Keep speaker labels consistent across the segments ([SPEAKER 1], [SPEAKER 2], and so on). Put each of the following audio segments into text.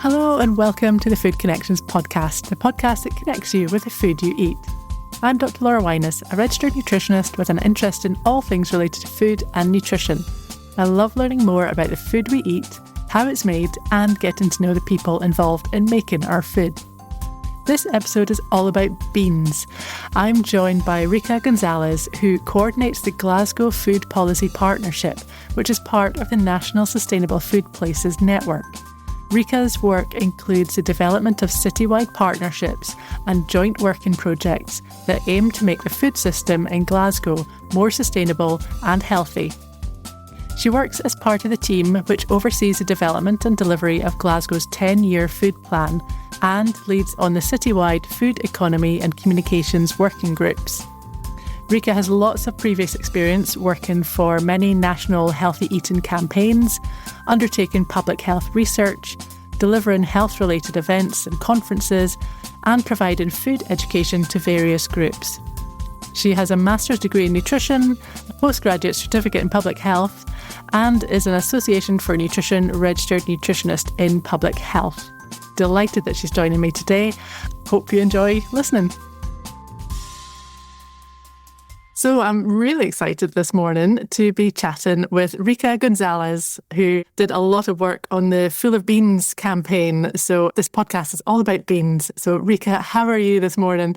[SPEAKER 1] Hello and welcome to the Food Connections podcast, the podcast that connects you with the food you eat. I'm Dr. Laura Winus, a registered nutritionist with an interest in all things related to food and nutrition. I love learning more about the food we eat, how it's made, and getting to know the people involved in making our food. This episode is all about beans. I'm joined by Riikka Gonzalez, who coordinates the Glasgow Food Policy Partnership, which is part of the National Sustainable Food Places Network. Riikka's work includes the development of citywide partnerships and joint working projects that aim to make the food system in Glasgow more sustainable and healthy. She works as part of the team which oversees the development and delivery of Glasgow's 10-year food plan and leads on the citywide food economy and communications working groups. Riikka has lots of previous experience working for many national healthy eating campaigns, undertaking public health research, delivering health-related events and conferences, and providing food education to various groups. She has a master's degree in nutrition, a postgraduate certificate in public health, and is an Association for Nutrition registered nutritionist in public health. Delighted that she's joining me today. Hope you enjoy listening. So I'm really excited this morning to be chatting with Riikka Gonzalez, who did a lot of work on the Full of Beans campaign. So this podcast is all about beans. So Riikka, how are you this morning?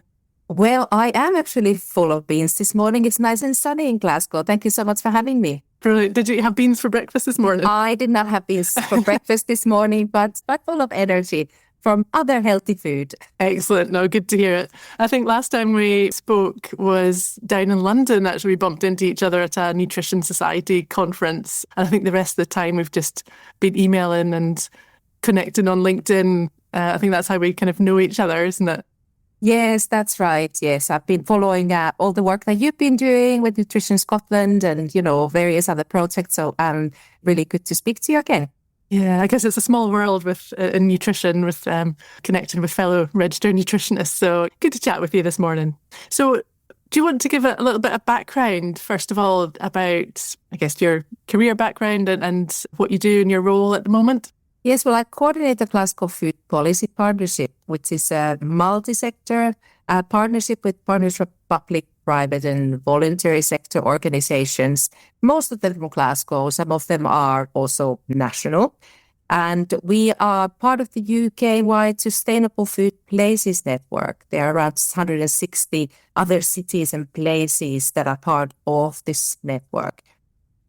[SPEAKER 2] Well, I am actually full of beans this morning. It's nice and sunny in Glasgow. Thank you so much for having me.
[SPEAKER 1] Brilliant. Did you have beans for breakfast this morning?
[SPEAKER 2] I did not have beans for breakfast this morning, but full of energy from other healthy food.
[SPEAKER 1] Excellent. No, good to hear it. I think last time we spoke was down in London. Actually, we bumped into each other at a Nutrition Society conference. And I think the rest of the time we've just been emailing and connecting on LinkedIn. I think that's how we kind of know each other, isn't it?
[SPEAKER 2] Yes, that's right. Yes, I've been following all the work that you've been doing with Nutrition Scotland and, various other projects. So really good to speak to you again.
[SPEAKER 1] Yeah, I guess it's a small world with in nutrition, with connecting with fellow registered nutritionists. So good to chat with you this morning. So do you want to give a little bit of background, first of all, about, I guess, your career background and what you do in your role at the moment?
[SPEAKER 2] Yes, well, I coordinate the Glasgow Food Policy Partnership, which is a multi-sector partnership with partners from public, private and voluntary sector organizations. Most of them from Glasgow, some of them are also national. And we are part of the UK-wide Sustainable Food Places Network. There are around 160 other cities and places that are part of this network.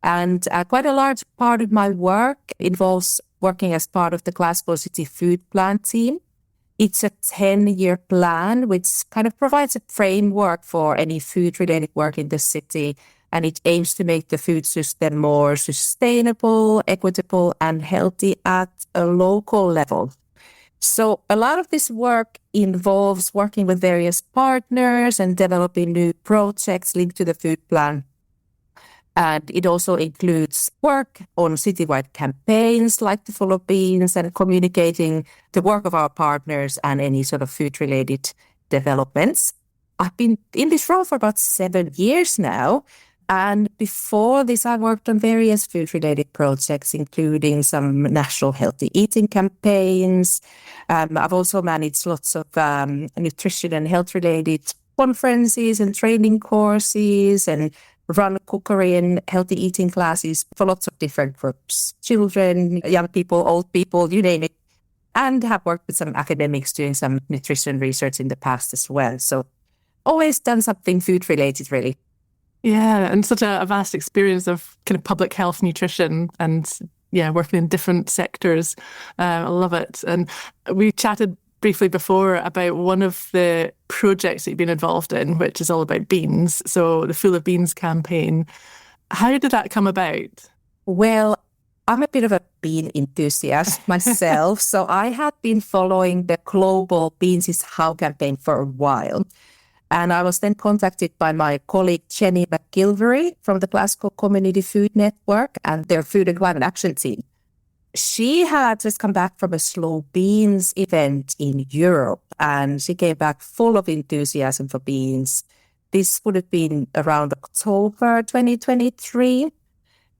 [SPEAKER 2] And quite a large part of my work involves working as part of the Glasgow City Food Plan team. It's a 10-year plan, which kind of provides a framework for any food-related work in the city, and it aims to make the food system more sustainable, equitable, and healthy at a local level. So a lot of this work involves working with various partners and developing new projects linked to the food plan. And it also includes work on citywide campaigns like the Full of Beans and communicating the work of our partners and any sort of food-related developments. I've been in this role for about 7 years now. And before this, I worked on various food-related projects, including some national healthy eating campaigns. I've also managed lots of nutrition and health-related conferences and training courses and run cookery and healthy eating classes for lots of different groups, children, young people, old people, you name it, and have worked with some academics doing some nutrition research in the past as well. So always done something food related, really.
[SPEAKER 1] Yeah, and such a vast experience of kind of public health nutrition and working in different sectors. I love it. And we chatted briefly before about one of the projects that you've been involved in, which is all about beans. So the Full of Beans campaign. How did that come about?
[SPEAKER 2] Well, I'm a bit of a bean enthusiast myself. So I had been following the global Beans is How campaign for a while. And I was then contacted by my colleague Jenny McGilvery from the Glasgow Community Food Network and their Food and Climate Action team. She had just come back from a Slow Beans event in Europe, and she came back full of enthusiasm for beans. This would have been around October 2023.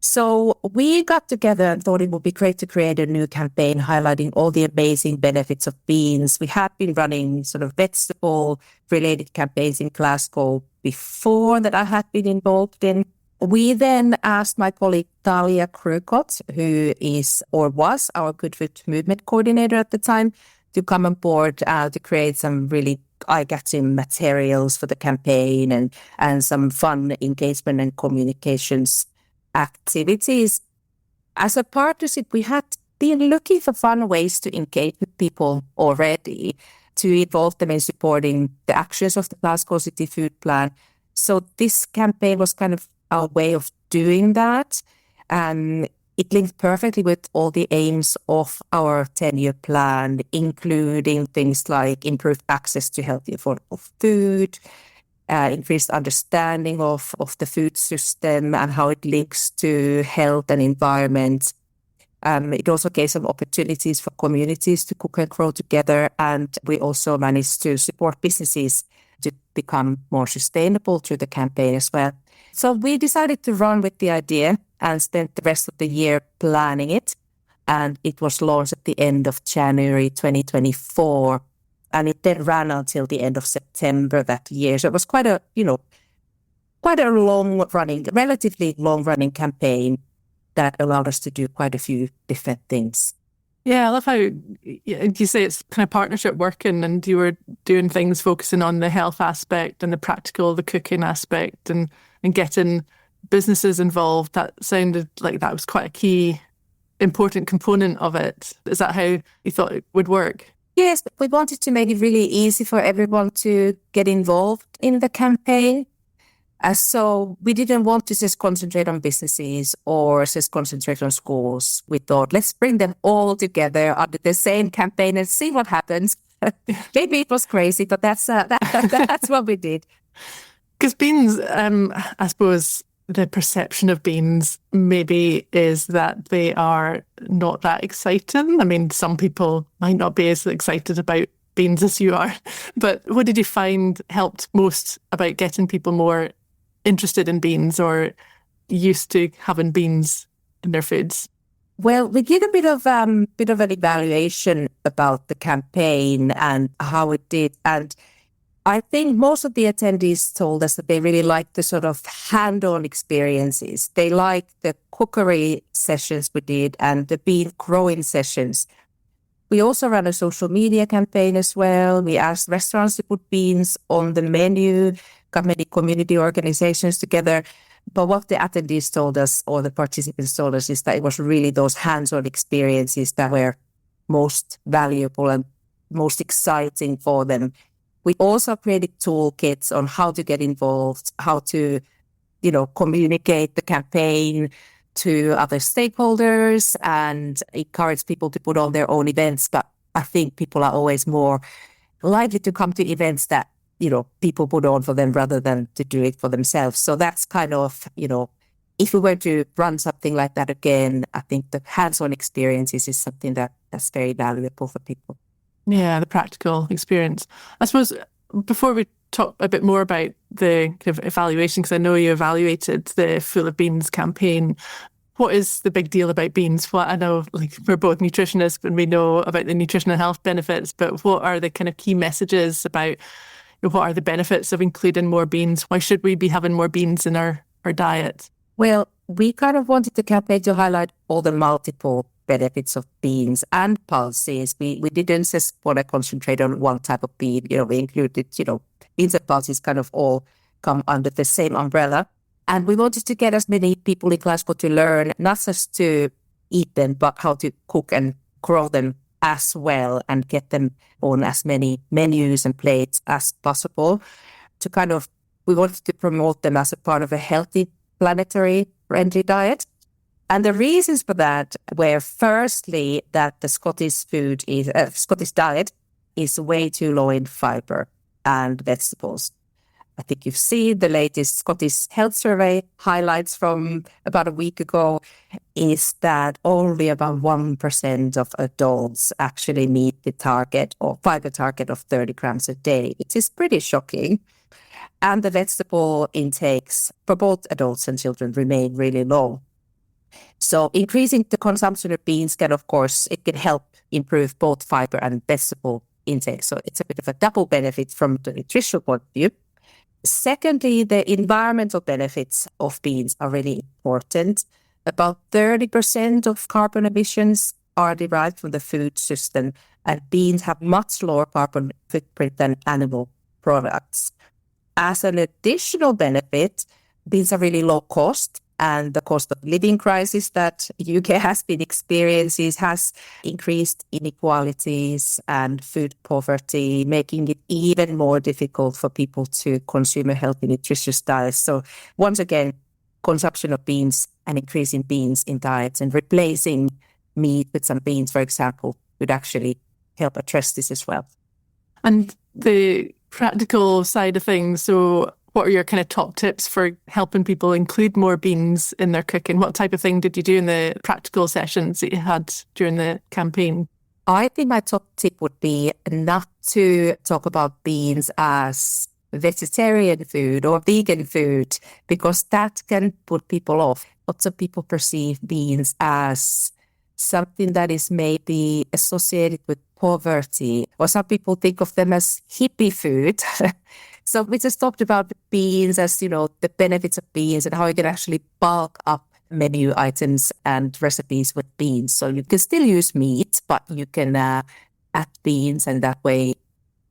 [SPEAKER 2] So we got together and thought it would be great to create a new campaign highlighting all the amazing benefits of beans. We had been running sort of vegetable-related campaigns in Glasgow before that I had been involved in. We then asked my colleague Talia Krukot, who is or was our Good Food Movement coordinator at the time, to come on board to create some really eye-catching materials for the campaign and some fun engagement and communications activities. As a partnership, we had been looking for fun ways to engage with people already, to involve them in supporting the actions of the Glasgow City Food Plan. So this campaign was kind of our way of doing that. And it linked perfectly with all the aims of our 10-year plan, including things like improved access to healthy, affordable food, increased understanding of the food system and how it links to health and environment. It also gave some opportunities for communities to cook and grow together. And we also managed to support businesses to become more sustainable through the campaign as well. So we decided to run with the idea and spent the rest of the year planning it. And it was launched at the end of January 2024. And it then ran until the end of September that year. So it was quite a relatively long-running campaign that allowed us to do quite a few different things.
[SPEAKER 1] Yeah, I love how you say it's kind of partnership working, and you were doing things focusing on the health aspect and the cooking aspect and getting businesses involved. That sounded like that was quite a key, important component of it. Is that how you thought it would work?
[SPEAKER 2] Yes, we wanted to make it really easy for everyone to get involved in the campaign. So we didn't want to just concentrate on businesses or just concentrate on schools. We thought, let's bring them all together under the same campaign and see what happens. Maybe it was crazy, but that's what we did.
[SPEAKER 1] Because beans, I suppose the perception of beans maybe is that they are not that exciting. I mean, some people might not be as excited about beans as you are. But what did you find helped most about getting people more interested in beans or used to having beans in their foods?
[SPEAKER 2] Well, we did a bit of an evaluation about the campaign and how it did. And I think most of the attendees told us that they really liked the sort of hand-on experiences. They liked the cookery sessions we did and the bean growing sessions. We also ran a social media campaign as well. We asked restaurants to put beans on the menu, got many community organizations together. But what the attendees told us, or the participants told us, is that it was really those hands-on experiences that were most valuable and most exciting for them. We also created toolkits on how to get involved, how to, communicate the campaign to other stakeholders and encourage people to put on their own events. But I think people are always more likely to come to events that, people put on for them rather than to do it for themselves. So that's kind of, if we were to run something like that again, I think the hands-on experiences is something that's very valuable for people.
[SPEAKER 1] Yeah, the practical experience. I suppose before we talk a bit more about the kind of evaluation, because I know you evaluated the Full of Beans campaign, what is the big deal about beans? Well, I know we're both nutritionists and we know about the nutritional health benefits, but what are the kind of key messages about what are the benefits of including more beans? Why should we be having more beans in our diet?
[SPEAKER 2] Well, we kind of wanted the campaign to highlight all the multiple benefits of beans and pulses. We didn't just want to concentrate on one type of bean. We included, beans and pulses kind of all come under the same umbrella. And we wanted to get as many people in Glasgow to learn, not just to eat them, but how to cook and grow them as well and get them on as many menus and plates as possible. We wanted to promote them as a part of a healthy, planetary-friendly diet. And the reasons for that were firstly that the Scottish diet is way too low in fibre and vegetables. I think you've seen the latest Scottish Health Survey highlights from about a week ago is that only about 1% of adults actually meet the target or fibre target of 30 grams a day, which is pretty shocking. And the vegetable intakes for both adults and children remain really low. So increasing the consumption of beans can, of course, it can help improve both fiber and vegetable intake. So it's a bit of a double benefit from the nutritional point of view. Secondly, the environmental benefits of beans are really important. About 30% of carbon emissions are derived from the food system, and beans have much lower carbon footprint than animal products. As an additional benefit, beans are really low cost, and the cost of living crisis that UK has been experiencing has increased inequalities and food poverty, making it even more difficult for people to consume a healthy, nutritious diet. So once again, consumption of beans and increasing beans in diets and replacing meat with some beans, for example, would actually help address this as well.
[SPEAKER 1] And the practical side of things, so what are your kind of top tips for helping people include more beans in their cooking? What type of thing did you do in the practical sessions that you had during the campaign?
[SPEAKER 2] I think my top tip would be not to talk about beans as vegetarian food or vegan food, because that can put people off. Lots of people perceive beans as something that is maybe associated with poverty, or some people think of them as hippie food. So we just talked about beans as, the benefits of beans and how you can actually bulk up menu items and recipes with beans. So you can still use meat, but you can add beans, and that way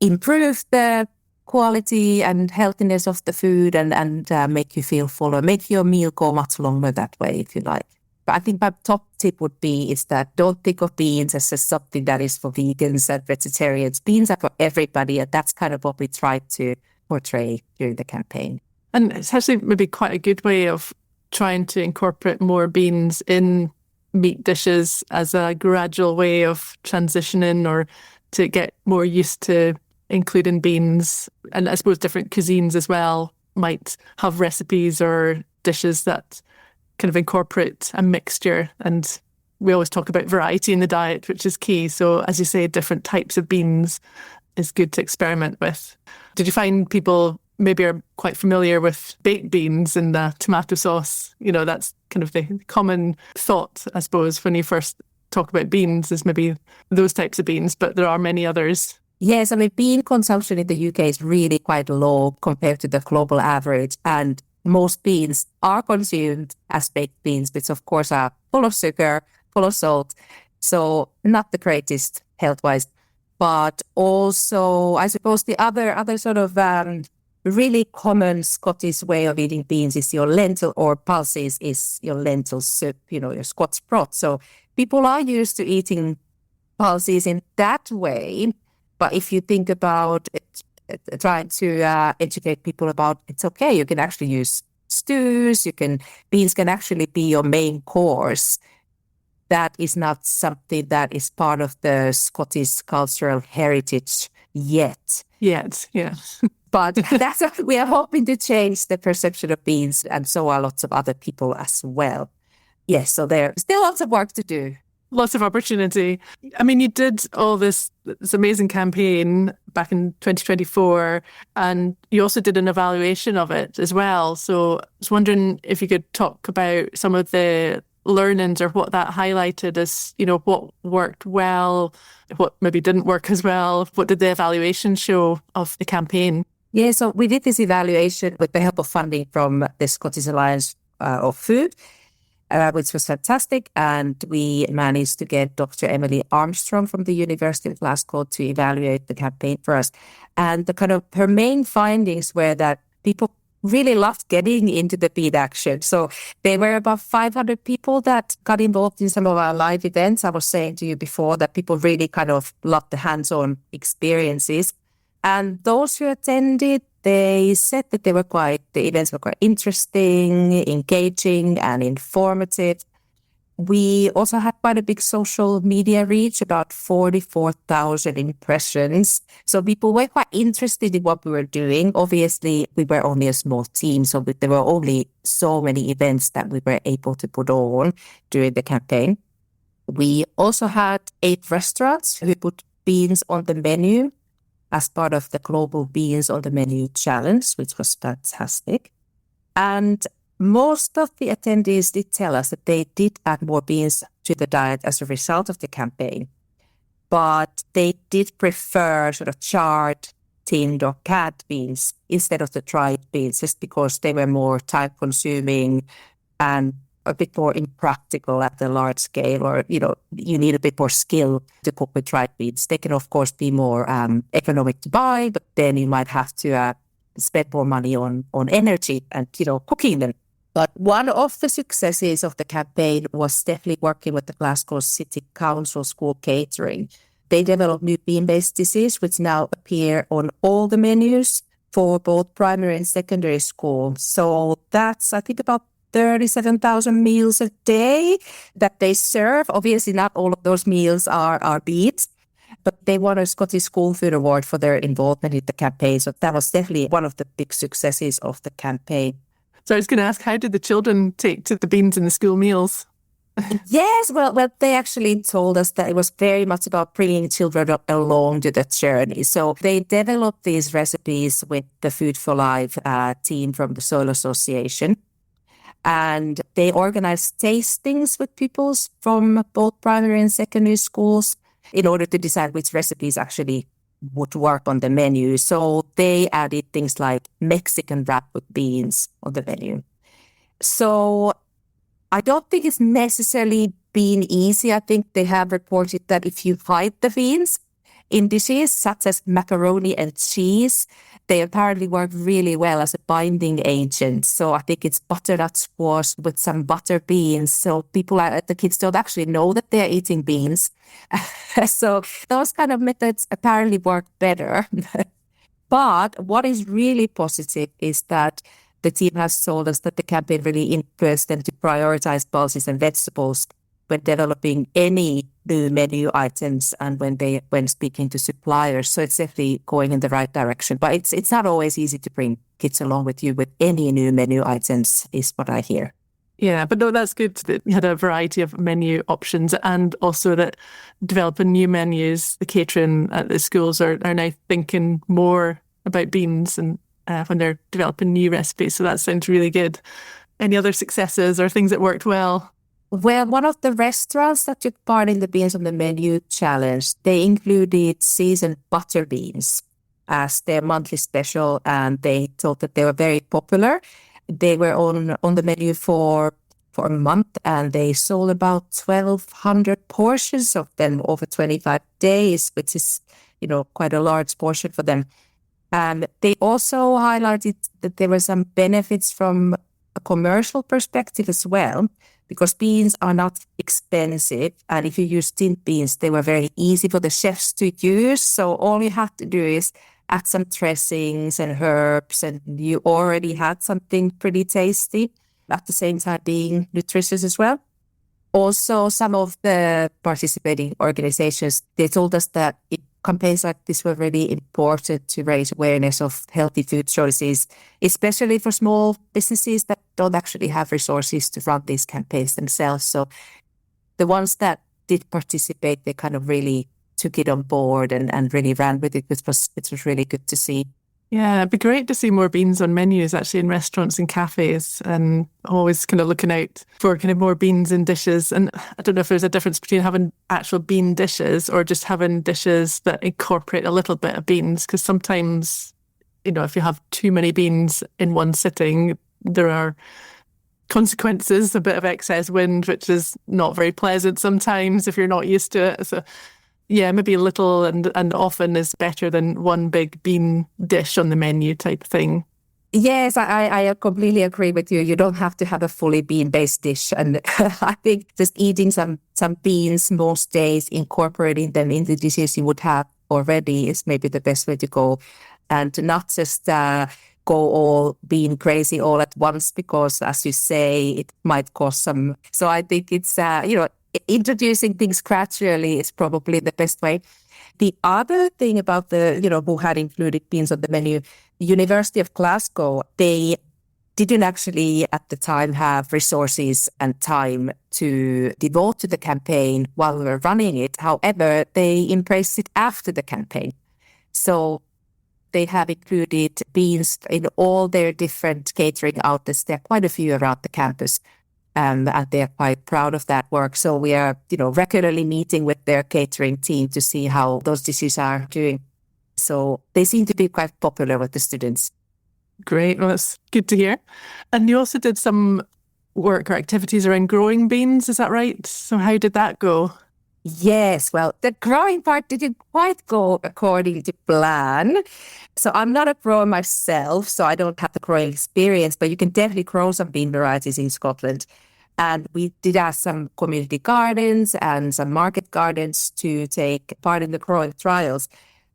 [SPEAKER 2] improve the quality and healthiness of the food and make you feel fuller, make your meal go much longer that way, if you like. But I think my top tip would be is that don't think of beans as something that is for vegans and vegetarians. Beans are for everybody, and that's kind of what we tried to portray during the campaign.
[SPEAKER 1] And it's actually maybe quite a good way of trying to incorporate more beans in meat dishes as a gradual way of transitioning, or to get more used to including beans. And I suppose different cuisines as well might have recipes or dishes that kind of incorporate a mixture. And we always talk about variety in the diet, which is key. So as you say, different types of beans is good to experiment with. Did you find people maybe are quite familiar with baked beans and tomato sauce? That's kind of the common thought, I suppose, when you first talk about beans, is maybe those types of beans, but there are many others.
[SPEAKER 2] Yes, I mean, bean consumption in the UK is really quite low compared to the global average, and most beans are consumed as baked beans, which of course are full of sugar, full of salt, so not the greatest health-wise. But also, I suppose the other sort of really common Scottish way of eating beans is your lentil, or pulses is your lentil soup, your Scots broth. So people are used to eating pulses in that way. But if you think about it, trying to educate people about it's okay, you can actually use stews, beans can actually be your main course. That is not something that is part of the Scottish cultural heritage yet.
[SPEAKER 1] Yet, yeah.
[SPEAKER 2] But that's what we are hoping to change the perception of beans, and so are lots of other people as well. Yes, so there's still lots of work to do.
[SPEAKER 1] Lots of opportunity. I mean, you did all this amazing campaign back in 2024, and you also did an evaluation of it as well. So I was wondering if you could talk about some of the learnings, or what that highlighted as, what worked well, what maybe didn't work as well. What did the evaluation show of the campaign?
[SPEAKER 2] Yeah, so we did this evaluation with the help of funding from the Scottish Alliance of Food, which was fantastic. And we managed to get Dr. Emily Armstrong from the University of Glasgow to evaluate the campaign for us. And her main findings were that people really loved getting into the bean action. So there were about 500 people that got involved in some of our live events. I was saying to you before that people really loved the hands-on experiences. And those who attended, they said that the events were quite interesting, engaging, and informative. We also had quite a big social media reach, about 44,000 impressions. So people were quite interested in what we were doing. Obviously, we were only a small team, so there were only so many events that we were able to put on during the campaign. We also had 8 restaurants who put beans on the menu as part of the Global Beans on the Menu Challenge, which was fantastic. And Most of the attendees did tell us that they did add more beans to the diet as a result of the campaign, but they did prefer sort of charred, tinned or canned beans instead of the dried beans, just because they were more time-consuming and a bit more impractical at the large scale, or, you need a bit more skill to cook with dried beans. They can, of course, be more economic to buy, but then you might have to spend more money on energy and, cooking them. But one of the successes of the campaign was definitely working with the Glasgow City Council School Catering. They developed new bean-based dishes, which now appear on all the menus for both primary and secondary school. So that's, I think, about 37,000 meals a day that they serve. Obviously, not all of those meals are beans, but they won a Scottish School Food Award for their involvement in the campaign. So that was definitely one of the big successes of the campaign.
[SPEAKER 1] So I was going to ask, how did the children take to the beans in the school meals?
[SPEAKER 2] Yes, well, they actually told us that it was very much about bringing children along to the journey. So they developed these recipes with the Food for Life team from the Soil Association. And they organized tastings with pupils from both primary and secondary schools in order to decide which recipes actually would work on the menu. So they added things like Mexican wrap with beans on the menu. So I don't think it's necessarily been easy. I think they have reported that if you hide the beans in dishes such as macaroni and cheese, they apparently work really well as a binding agent. So I think it's butternut squash with some butter beans. So the kids don't actually know that they're eating beans. So those kind of methods apparently work better. But what is really positive is that the team has told us that the campaign really influenced them to prioritize pulses and vegetables when developing any new menu items and when speaking to suppliers. So it's definitely going in the right direction. But it's not always easy to bring kids along with you with any new menu items, is what I hear.
[SPEAKER 1] Yeah, but no, that's good that you had a variety of menu options, and also that developing new menus, the catering at the schools are now thinking more about beans and when they're developing new recipes. So that sounds really good. Any other successes or things that worked well?
[SPEAKER 2] Well, one of the restaurants that took part in the Beans on the Menu challenge, they included seasoned butter beans as their monthly special, and they thought that they were very popular. They were on the menu for a month, and they sold about 1,200 portions of them over 25 days, which is, quite a large portion for them. And they also highlighted that there were some benefits from a commercial perspective as well, because beans are not expensive. And if you use tinned beans, they were very easy for the chefs to use. So all you have to do is add some dressings and herbs, and you already had something pretty tasty, at the same time being nutritious as well. Also, some of the participating organizations, they told us that campaigns like this were really important to raise awareness of healthy food choices, especially for small businesses that don't actually have resources to run these campaigns themselves. So the ones that did participate, they kind of really took it on board and really ran with it, which was really good to see.
[SPEAKER 1] Yeah, it'd be great to see more beans on menus actually in restaurants and cafes, and always kind of looking out for kind of more beans in dishes. And I don't know if there's a difference between having actual bean dishes or just having dishes that incorporate a little bit of beans, because sometimes, if you have too many beans in one sitting, there are consequences, a bit of excess wind, which is not very pleasant sometimes if you're not used to it. So yeah, maybe a little and often is better than one big bean dish on the menu type thing.
[SPEAKER 2] Yes, I completely agree with you. You don't have to have a fully bean-based dish. And I think just eating some beans most days, incorporating them in the dishes you would have already is maybe the best way to go. And not just go all bean crazy all at once, because as you say, it might cause some. So I think it's, introducing things gradually is probably the best way. The other thing about who had included beans on the menu, the University of Glasgow, they didn't actually at the time have resources and time to devote to the campaign while we were running it. However, they embraced it after the campaign. So they have included beans in all their different catering outlets. There are quite a few around the campus, and they are quite proud of that work. So we are, regularly meeting with their catering team to see how those dishes are doing. So they seem to be quite popular with the students.
[SPEAKER 1] Great. Well, that's good to hear. And you also did some work or activities around growing beans, is that right? So how did that go?
[SPEAKER 2] Yes, well, the growing part didn't quite go according to plan. So I'm not a grower myself, so I don't have the growing experience, but you can definitely grow some bean varieties in Scotland. And we did ask some community gardens and some market gardens to take part in the growing trials.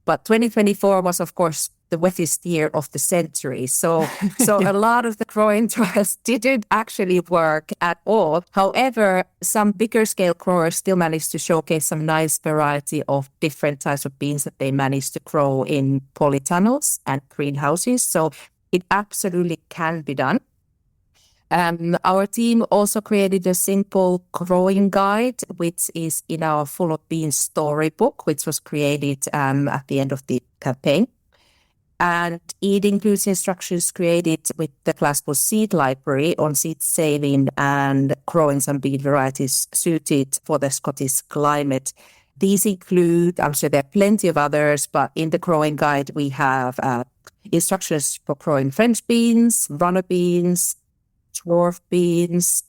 [SPEAKER 2] But 2024 was, of course, the wettest year of the century. So a lot of the growing trials didn't actually work at all. However, some bigger scale growers still managed to showcase some nice variety of different types of beans that they managed to grow in polytunnels and greenhouses. So it absolutely can be done. Our team also created a simple growing guide, which is in our Full of Beans storybook, which was created at the end of the campaign. And it includes instructions created with the Glasgow Seed Library on seed saving and growing some bean varieties suited for the Scottish climate. These include, I'm sure there are plenty of others, but in the growing guide, we have instructions for growing French beans, runner beans, dwarf beans,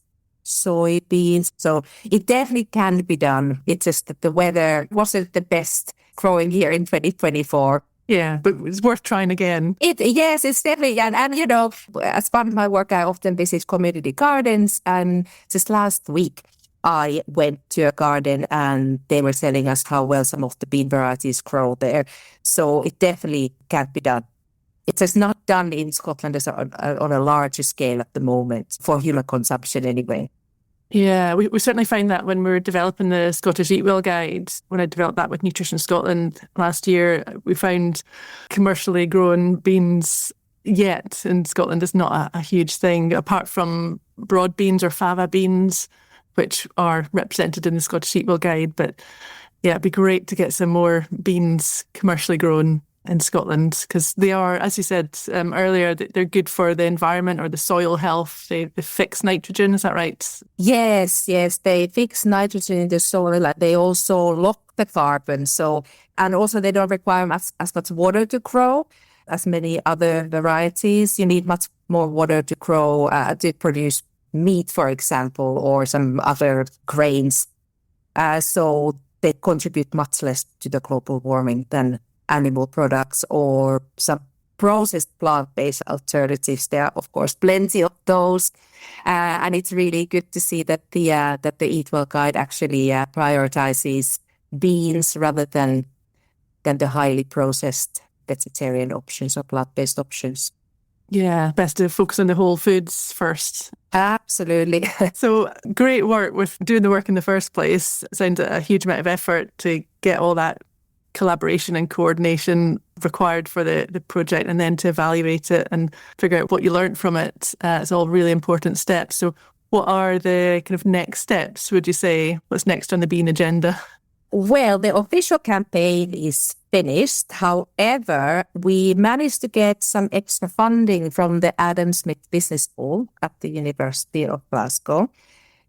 [SPEAKER 2] soybeans. So it definitely can be done. It's just that the weather wasn't the best growing here in 2024.
[SPEAKER 1] Yeah, but it's worth trying again.
[SPEAKER 2] Yes, it's definitely, and as part of my work, I often visit community gardens. And just last week, I went to a garden and they were telling us how well some of the bean varieties grow there. So it definitely can be done. It is not done in Scotland on a larger scale at the moment, for human consumption anyway.
[SPEAKER 1] Yeah, we certainly find that when we were developing the Scottish Eat Well Guide, when I developed that with Nutrition Scotland last year, we found commercially grown beans yet in Scotland is not a huge thing, apart from broad beans or fava beans, which are represented in the Scottish Eat Well Guide. But yeah, it'd be great to get some more beans commercially grown in Scotland, because they are, as you said earlier, they're good for the environment or the soil health. They fix nitrogen, is that right?
[SPEAKER 2] Yes, they fix nitrogen in the soil. They also lock the carbon. And also they don't require as much water to grow as many other varieties. You need much more water to grow, to produce meat, for example, or some other grains. So they contribute much less to the global warming than animal products or some processed plant-based alternatives. There are, of course, plenty of those. And it's really good to see that the Eat Well Guide actually prioritizes beans rather than the highly processed vegetarian options or plant-based options.
[SPEAKER 1] Yeah, best to focus on the whole foods first.
[SPEAKER 2] Absolutely.
[SPEAKER 1] So great work with doing the work in the first place. Sounds a huge amount of effort to get all that collaboration and coordination required for the project, and then to evaluate it and figure out what you learned from it. It's all really important steps. So what are the kind of next steps, would you say? What's next on the Bean agenda?
[SPEAKER 2] Well, the official campaign is finished. However, we managed to get some extra funding from the Adam Smith Business School at the University of Glasgow.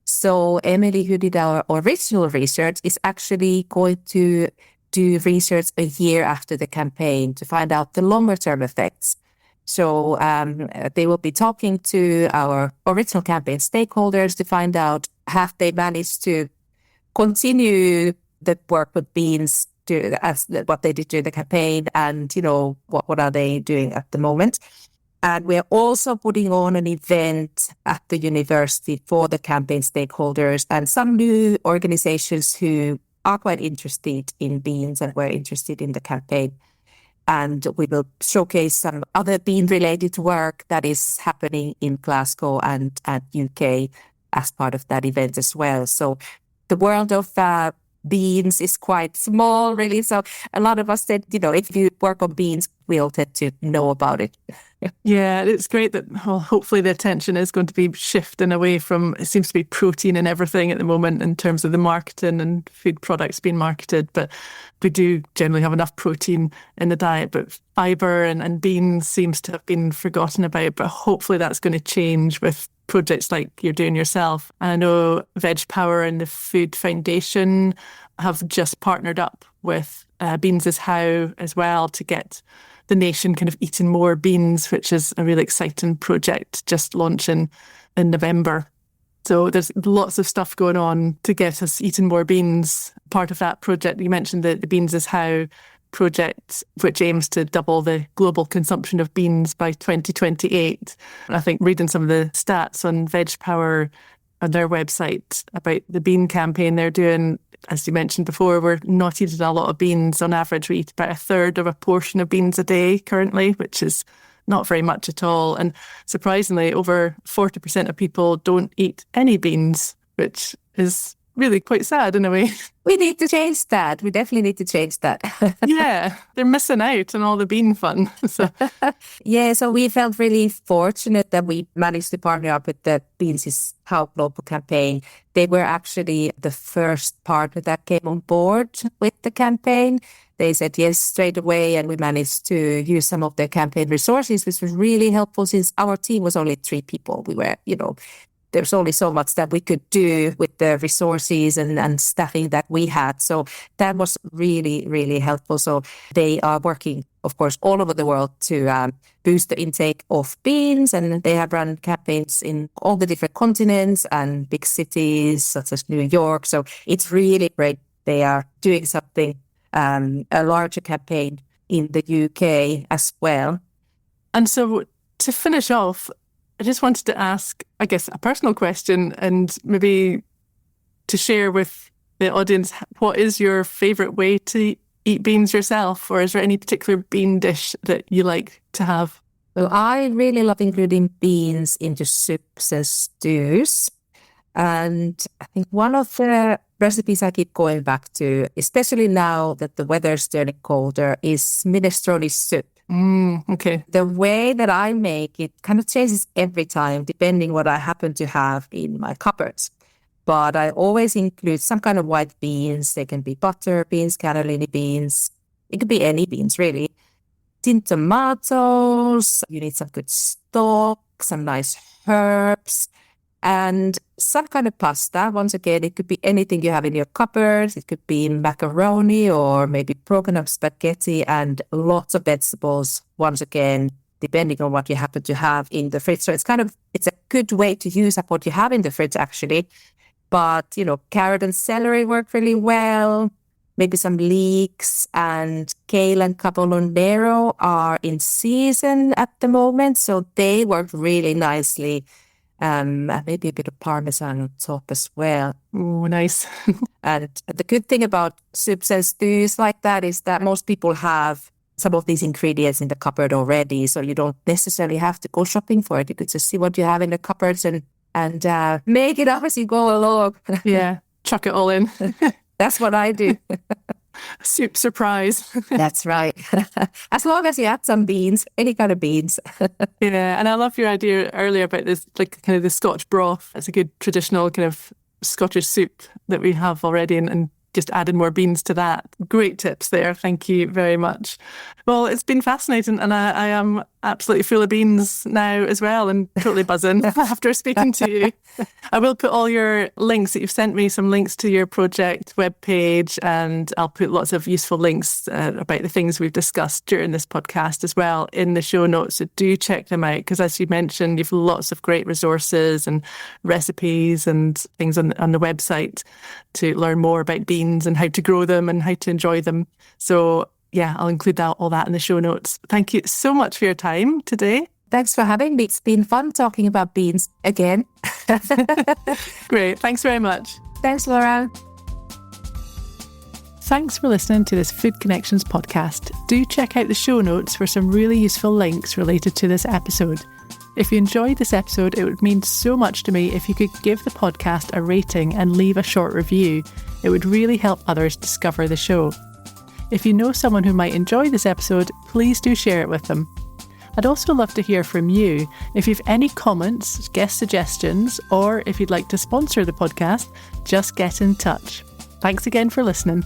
[SPEAKER 2] So Emily, who did our original research, is actually going to do research a year after the campaign to find out the longer term effects. So they will be talking to our original campaign stakeholders to find out, have they managed to continue the work with beans as what they did during the campaign, and what are they doing at the moment. And we're also putting on an event at the university for the campaign stakeholders and some new organizations who are quite interested in beans and were interested in the campaign. And we will showcase some other bean-related work that is happening in Glasgow and UK as part of that event as well. So the world of beans is quite small, really. So a lot of us said, if you work on beans, we all tend to know about it.
[SPEAKER 1] Yeah, it's great that hopefully the attention is going to be shifting away from, it seems to be protein and everything at the moment in terms of the marketing and food products being marketed. But we do generally have enough protein in the diet, but fibre and beans seems to have been forgotten about. But hopefully that's going to change with projects like you're doing yourself. And I know Veg Power and the Food Foundation have just partnered up with Beans is How as well to get the nation kind of eating more beans, which is a really exciting project just launching in November. So there's lots of stuff going on to get us eating more beans. Part of that project, you mentioned the Beans is How project, which aims to double the global consumption of beans by 2028. And I think reading some of the stats on Veg Power on their website about the bean campaign they're doing, as you mentioned before, we're not eating a lot of beans. On average, we eat about a third of a portion of beans a day currently, which is not very much at all. And surprisingly, over 40% of people don't eat any beans, which is really quite sad in a way.
[SPEAKER 2] We need to change that. We definitely need to change that.
[SPEAKER 1] Yeah, they're missing out on all the bean fun. So.
[SPEAKER 2] Yeah, so we felt really fortunate that we managed to partner up with the Beans is How global campaign. They were actually the first partner that came on board with the campaign. They said yes straight away, and we managed to use some of their campaign resources, which was really helpful since our team was only 3 people. We were, there's only so much that we could do with the resources and staffing that we had. So that was really, really helpful. So they are working, of course, all over the world to boost the intake of beans. And they have run campaigns in all the different continents and big cities such as New York. So it's really great. They are doing something, a larger campaign in the UK as well.
[SPEAKER 1] And so to finish off, I just wanted to ask, I guess, a personal question and maybe to share with the audience, what is your favourite way to eat beans yourself? Or is there any particular bean dish that you like to have?
[SPEAKER 2] Well, I really love including beans into soups and stews. And I think one of the recipes I keep going back to, especially now that the weather's turning colder, is minestrone soup.
[SPEAKER 1] Okay.
[SPEAKER 2] The way that I make it kind of changes every time, depending what I happen to have in my cupboards. But I always include some kind of white beans. They can be butter beans, cannellini beans. It could be any beans, really. Tin tomatoes. You need some good stock, some nice herbs, and some kind of pasta. Once again, it could be anything you have in your cupboards. It could be macaroni or maybe broken up spaghetti, and lots of vegetables, once again, depending on what you happen to have in the fridge. So it's a good way to use up what you have in the fridge, actually. But, carrot and celery work really well. Maybe some leeks, and kale and cavolone nero are in season at the moment. So they work really nicely. Maybe a bit of Parmesan on top as well.
[SPEAKER 1] Oh, nice.
[SPEAKER 2] And the good thing about soups and stews like that is that most people have some of these ingredients in the cupboard already, so you don't necessarily have to go shopping for it. You could just see what you have in the cupboards and make it up as you go along.
[SPEAKER 1] Yeah, chuck it all in.
[SPEAKER 2] That's what I do.
[SPEAKER 1] Soup surprise.
[SPEAKER 2] That's right. As long as you add some beans, any kind of beans.
[SPEAKER 1] Yeah, and I love your idea earlier about this, like kind of the Scotch broth. It's a good traditional kind of Scottish soup that we have already, and just added more beans to that. Great tips there. Thank you very much. Well, it's been fascinating, and I am absolutely full of beans now as well, and totally buzzing after speaking to you. I will put all your links that you've sent me, some links to your project webpage, and I'll put lots of useful links about the things we've discussed during this podcast as well in the show notes. So do check them out, because as you mentioned, you've lots of great resources and recipes and things on the website to learn more about beans and how to grow them and how to enjoy them. So yeah, I'll include all that in the show notes. Thank you so much for your time today.
[SPEAKER 2] Thanks for having me. It's been fun talking about beans again.
[SPEAKER 1] Great. Thanks very much.
[SPEAKER 2] Thanks, Laura.
[SPEAKER 1] Thanks for listening to this Food Connections podcast. Do check out the show notes for some really useful links related to this episode. If you enjoyed this episode, it would mean so much to me if you could give the podcast a rating and leave a short review. It would really help others discover the show. If you know someone who might enjoy this episode, please do share it with them. I'd also love to hear from you. If you've any comments, guest suggestions, or if you'd like to sponsor the podcast, just get in touch. Thanks again for listening.